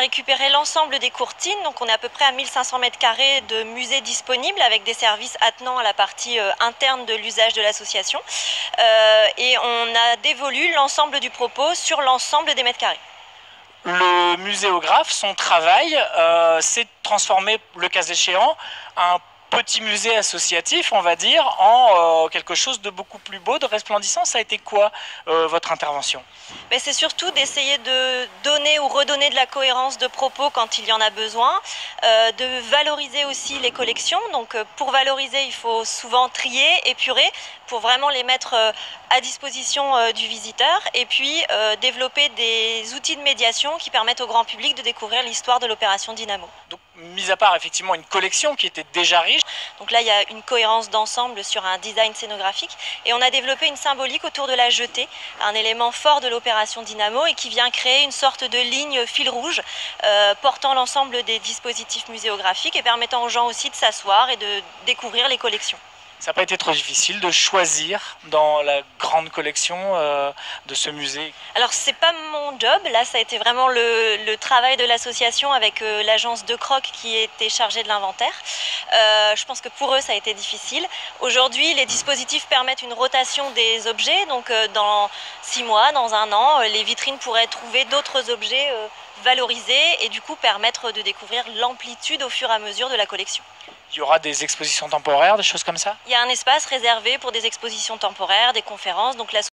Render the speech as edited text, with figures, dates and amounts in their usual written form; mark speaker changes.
Speaker 1: Récupérer l'ensemble des courtines, donc on est à peu près à 1500 mètres carrés de musée disponible avec des services attenants à la partie interne de l'usage de l'association et on a dévolu l'ensemble du propos sur l'ensemble des mètres carrés.
Speaker 2: Le muséographe, son travail, c'est de transformer, le cas échéant, un petit musée associatif, on va dire, en quelque chose de beaucoup plus beau, de resplendissant. Ça a été quoi votre intervention?
Speaker 1: C'est surtout d'essayer de donner ou redonner de la cohérence de propos quand il y en a besoin, de valoriser aussi les collections. Donc pour valoriser, il faut souvent trier, épurer, pour vraiment les mettre à disposition du visiteur, et puis développer des outils de médiation qui permettent au grand public de découvrir l'histoire de l'opération Dynamo.
Speaker 2: Donc, mis à part effectivement une collection qui était déjà riche.
Speaker 1: Donc là, il y a une cohérence d'ensemble sur un design scénographique et on a développé une symbolique autour de la jetée, un élément fort de l'opération Dynamo et qui vient créer une sorte de ligne fil rouge portant l'ensemble des dispositifs muséographiques et permettant aux gens aussi de s'asseoir et de découvrir les collections.
Speaker 2: Ça n'a pas été trop difficile de choisir dans la grande collection de ce musée?
Speaker 1: Alors c'est pas mon job, là ça a été vraiment le travail de l'association avec l'agence De Croc qui était chargée de l'inventaire. Je pense que pour eux ça a été difficile. Aujourd'hui les dispositifs permettent une rotation des objets, donc dans 6 mois, dans 1 an, les vitrines pourraient trouver d'autres objets valorisés et du coup permettre de découvrir l'amplitude au fur et à mesure de la collection.
Speaker 2: Il y aura des expositions temporaires, des choses comme ça?
Speaker 1: Il y a un espace réservé pour des expositions temporaires, des conférences, donc